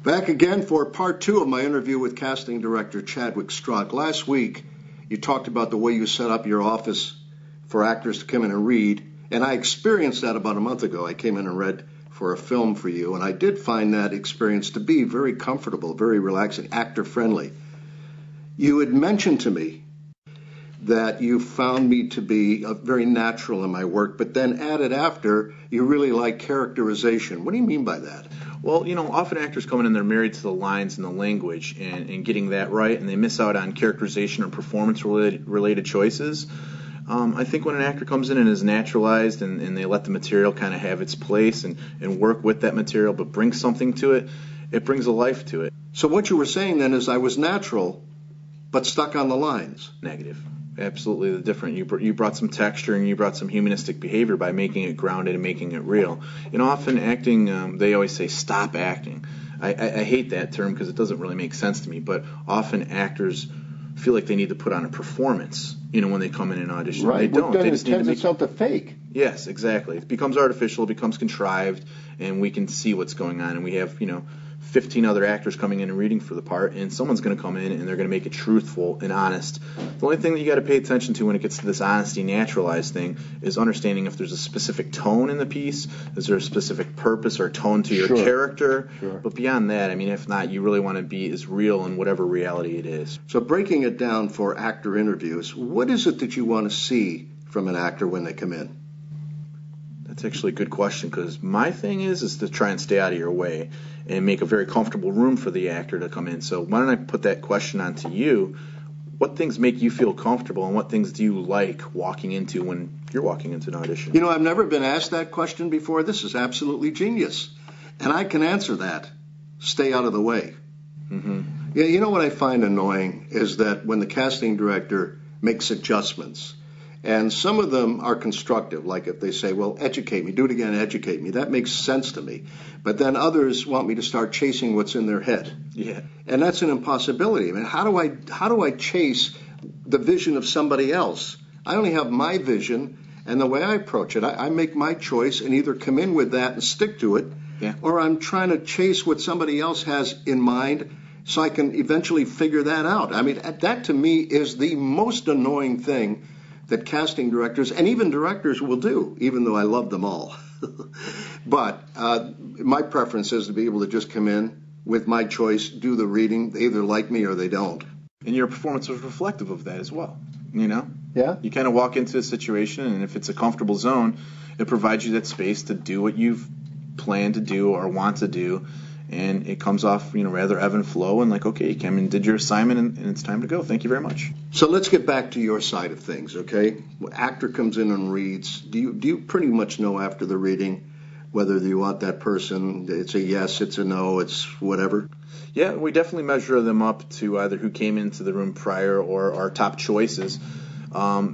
Back again for part 2 of my interview with casting director Chadwick. Last week, you talked about the way you set up your office for actors to come in and read, and I experienced that about a month ago. I came in and read for a film for you, and I did find that experience to be very comfortable, very relaxing, actor-friendly. You had mentioned to me that you found me to be very natural in my work, but then added after, you really like characterization. What do you mean by that? Well, often actors come in and they're married to the lines and the language and getting that right, and they miss out on characterization or performance-related choices. I think when an actor comes in and is naturalized and they let the material kind of have its place and work with that material but bring something to it, it brings a life to it. So what you were saying then is I was natural but stuck on the lines. Negative. Absolutely the different. You brought some texture and you brought some humanistic behavior by making it grounded and making it real. Often acting, they always say stop acting. I hate that term because it doesn't really make sense to me, but often actors feel like they need to put on a performance, when they come in an audition. Right. They don't. They just need to make itself to fake. Yes, exactly. It becomes artificial, it becomes contrived, and we can see what's going on, and we have, 15 other actors coming in and reading for the part, and someone's going to come in and they're going to make it truthful and honest. The only thing that you got to pay attention to when it gets to this honesty naturalized thing is understanding if there's a specific tone in the piece, is there a specific purpose or tone to your character. Sure. But beyond that, if not, you really want to be as real in whatever reality it is. So breaking it down for actor interviews, what is it that you want to see from an actor when they come in? That's actually a good question, because my thing is to try and stay out of your way and make a very comfortable room for the actor to come in. So why don't I put that question on to you? What things make you feel comfortable, and what things do you like walking into when you're walking into an audition? I've never been asked that question before. This is absolutely genius. And I can answer that. Stay out of the way. Mm-hmm. Yeah, what I find annoying is that when the casting director makes adjustments, and some of them are constructive, like if they say, well, educate me, do it again, educate me. That makes sense to me. But then others want me to start chasing what's in their head. Yeah. And that's an impossibility. How do I chase the vision of somebody else? I only have my vision and the way I approach it. I make my choice and either come in with that and stick to it, or I'm trying to chase what somebody else has in mind so I can eventually figure that out. That to me is the most annoying thing that casting directors and even directors will do, even though I love them all. But my preference is to be able to just come in with my choice, do the reading. They either like me or they don't. And your performance was reflective of that as well, Yeah. You kind of walk into a situation, and if it's a comfortable zone, it provides you that space to do what you've planned to do or want to do. And it comes off, rather ebb and flow, and like, okay, you came and did your assignment, and it's time to go. Thank you very much. So let's get back to your side of things, okay? When actor comes in and reads, do you pretty much know after the reading whether you want that person, it's a yes, it's a no, it's whatever? Yeah, we definitely measure them up to either who came into the room prior or our top choices.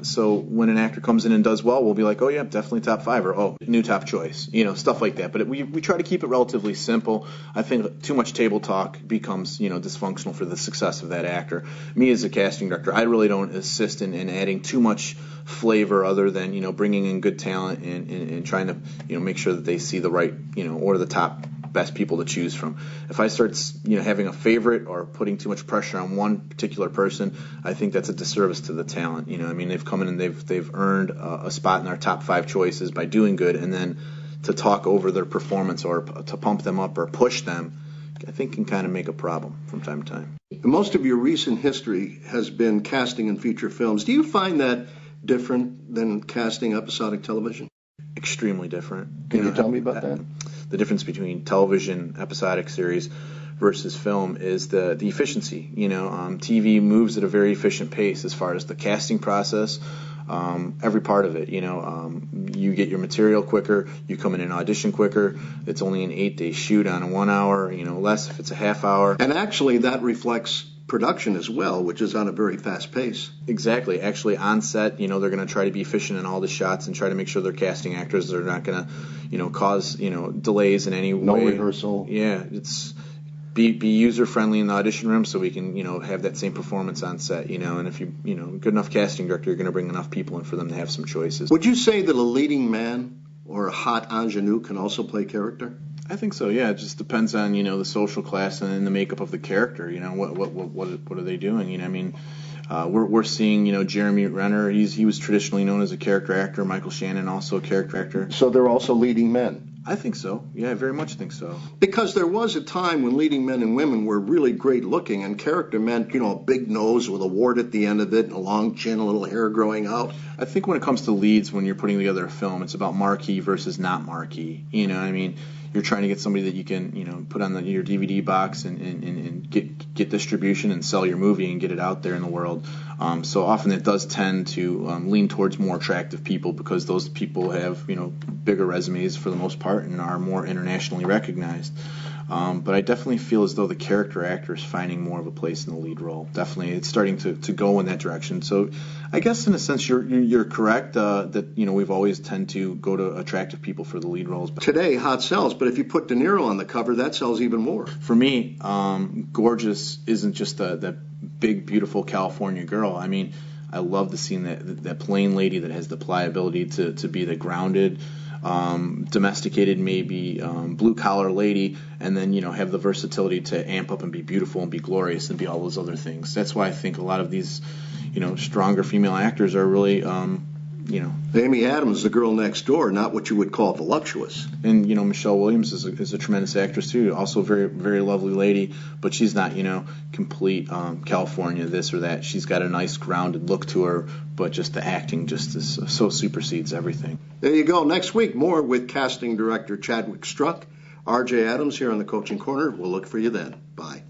So when an actor comes in and does well, we'll be like, oh yeah, definitely top 5, or oh, new top choice, stuff like that. But we try to keep it relatively simple. I think too much table talk becomes, dysfunctional for the success of that actor. Me as a casting director, I really don't assist in adding too much flavor other than, bringing in good talent and trying to, make sure that they see the right, or the top best people to choose from. If I start, having a favorite or putting too much pressure on one particular person, I think that's a disservice to the talent. They've come in and they've earned a spot in our top 5 choices by doing good, and then to talk over their performance or to pump them up or push them, I think can kind of make a problem from time to time. Most of your recent history has been casting in feature films. Do you find that different than casting episodic television? Extremely different. Can you tell me about that? The difference between television, episodic series versus film is the efficiency. TV moves at a very efficient pace as far as the casting process, every part of it. You get your material quicker, you come in an audition quicker. It's only an 8-day shoot on a 1 hour, less if it's a half hour. And actually that reflects production as well, which is on a very fast pace. Exactly. Actually, on set, they're going to try to be efficient in all the shots and try to make sure they're casting actors. They're not going to, cause, delays in any way. No rehearsal. Yeah, it's be user friendly in the audition room so we can, have that same performance on set, and if you, good enough casting director, you're going to bring enough people in for them to have some choices. Would you say that a leading man or a hot ingenue can also play character? I think so. Yeah, it just depends on the social class and the makeup of the character. What are they doing? I mean, we're seeing Jeremy Renner. He was traditionally known as a character actor. Michael Shannon also a character actor. So they're also leading men. I think so. Yeah, I very much think so. Because there was a time when leading men and women were really great looking, and character meant, a big nose with a wart at the end of it, and a long chin, a little hair growing out. I think when it comes to leads, when you're putting together a film, it's about marquee versus not marquee. I mean, you're trying to get somebody that you can, put on your DVD box and get distribution and sell your movie and get it out there in the world. So often it does tend to lean towards more attractive people because those people have, bigger resumes for the most part and are more internationally recognized. But I definitely feel as though the character actor is finding more of a place in the lead role. Definitely, it's starting to go in that direction. So I guess in a sense you're correct that we've always tend to go to attractive people for the lead roles. Today, hot sells, but if you put De Niro on the cover, that sells even more. For me, gorgeous isn't just that big, beautiful California girl. I mean, I love the scene that plain lady that has the pliability to be the grounded, domesticated, maybe blue-collar lady, and then have the versatility to amp up and be beautiful and be glorious and be all those other things. That's why I think a lot of these stronger female actors are really Amy Adams, the girl next door, not what you would call voluptuous. And Michelle Williams is a tremendous actress too, also a very, very lovely lady, but she's not complete California this or that. She's got a nice grounded look to her, but just the acting so supersedes everything. There you go. Next week, more with casting director Chadwick Struck. R.J. Adams here on the Coaching Corner. We'll look for you then. Bye.